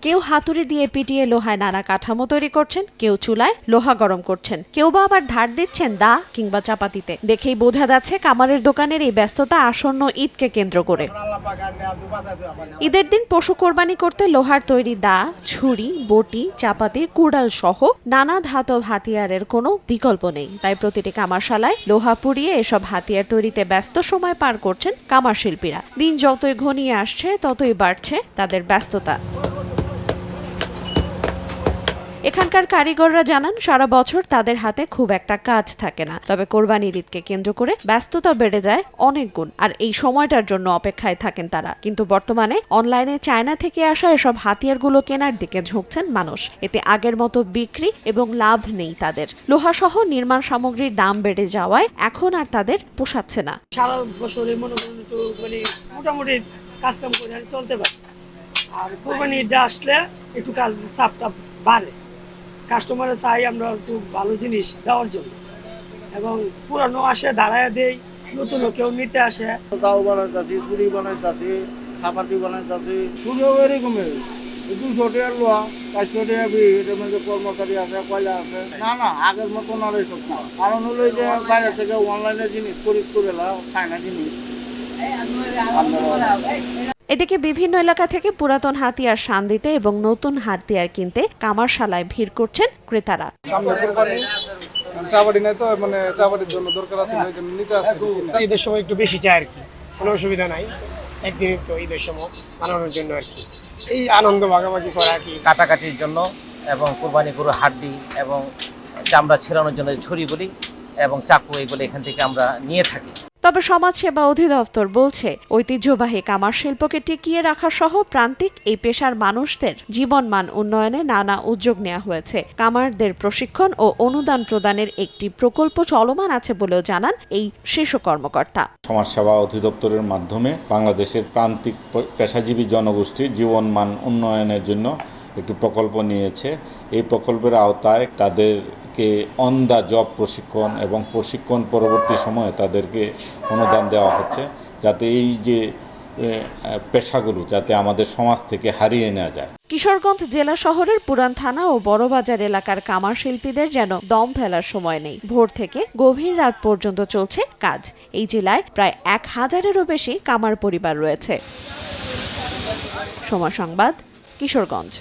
কেউ হাতুড়ি দিয়ে পিটিয়ে লোহায় নানা কাঠামো তৈরি করছেন, কেউ চুলায় লোহা গরম করছেন, কেউ বা আবার ধার দিচ্ছেন দা কিংবা চাপাতিতে। দেখেই বোঝা যাচ্ছে কামারের দোকানের এই ব্যস্ততা আসন্ন ঈদকে কেন্দ্র করে। ঈদের দিন পশু কোরবানি করতে লোহার তৈরি দা, ছুরি, বটি, চাপাতি, কুড়াল সহ নানা ধাতব হাতিয়ারের কোনো বিকল্প নেই। তাই প্রতিটি কামারশালায় লোহা পুড়িয়ে এসব হাতিয়ার তৈরিতে ব্যস্ত সময় পার করছেন কামার শিল্পীরা। দিন যতই ঘনিয়ে আসছে ততই বাড়ছে তাদের ব্যস্ততা। এখানকার কারিগররা জানান সারা বছর তাদের হাতে খুব একটা কাজ থাকে না, তবে কোরবানির ঈদকে কেন্দ্র করে ব্যস্ততা বেড়ে যায় অনেক গুণ। আর এই সময়টার জন্য অপেক্ষায় থাকেন তারা। কিন্তু বর্তমানে অনলাইনে চায়না থেকে আসা এসব হাতিয়ারগুলো কেনার দিকে ঝুঁকছেন মানুষ। এতে আগের মতো বিক্রি এবং লাভ নেই তাদের। লোহাসহ নির্মাণ সামগ্রীর দাম বেড়ে যাওয়ায় এখন আর তাদের পোষাচ্ছে না। সারা বছরে মনে করুন একটু মোটামুটি কাজ কাম করে চলতে পারে, আর কোরবানি ঈদটা আসলে একটু কাজ চাপটা বাড়ে। কাস্টমারে চাই আমরা একটু ভালো জিনিস দেওয়ার জন্য, এবং পুরানো আসে দাঁড়ায় দেই, নতুন কেউ নিতে আসে। তাও বানাইতেছি, চুরি বানাইতেছি, চাপাতি বানাইতেছি, চুরিও এরকমের 200 টাকার লোহা, 400 টাকা এটার মধ্যে কর্মচারী আছে, কয়লা আছে। না আগের মতন আর এইসব না। কারণ হলো যে বাইরে থেকে অনলাইনে জিনিস খরিদ করে খায় না জিনিস। এদিকে বিভিন্ন এলাকা থেকে পুরাতন হাতিয়ার শান দিতে এবং নতুন হাতিয়ার কিনতে কামারশালায় ভিড় করছেন ক্রেতারা। চাবাড়ি নাই তো, মানে চাবাড়ির জন্য দরকার আছে, নিতে আসে। ঈদের সময় একটু বেশি চাই আর কি, কোনো অসুবিধা নাই। একদিনই তো ঈদের সময় বানানোর জন্য আর কি, এই আনন্দ ভাগাভাগি করা আর কি। কাটাকাটির জন্য এবং কোরবানি গরুর হাড্ডি এবং চামড়া ছেড়ানোর জন্য ছুরি বলি এবং চাকু এগুলো এখান থেকে আমরা নিয়ে থাকি। তবে সমাজসেবা অধিদপ্তর বলছে ঐতিহ্যবাহী কামার শিল্পকে টিকিয়ে রাখা সহ প্রান্তিক এই পেশার মানুষদের জীবনমান উন্নয়নে নানা উদ্যোগ নেওয়া হয়েছে। কামারদের প্রশিক্ষণ ও অনুদান প্রদানের একটি প্রকল্প চলমান আছে বলেও জানান এই শীর্ষ কর্মকর্তা। সমাজসেবা অধিদপ্তরের মাধ্যমে বাংলাদেশের প্রান্তিক পেশাজীবী জনগোষ্ঠীর জীবনমান উন্নয়নের জন্য একটি প্রকল্প নিয়েছে। এই প্রকল্পের আওতায় তাদেরকে অন দ্য জব প্রশিক্ষণ এবং প্রশিক্ষণ পরবর্তী সময়ে তাদেরকে অনুদান দেওয়া হচ্ছে, যাতে এই যে পেশাগুলো যাতে আমাদের সমাজ থেকে হারিয়ে নেওয়া যায়। কিশোরগঞ্জ জেলা শহরের পুরান থানা ও বড়বাজার এলাকার কামার শিল্পীদের যেন দম ফেলার সময় নেই। ভোর থেকে গভীর রাত পর্যন্ত চলছে কাজ। এই জেলায় প্রায় 1000-এরও বেশি কামার পরিবার রয়েছে। সময় সংবাদ, কিশোরগঞ্জ।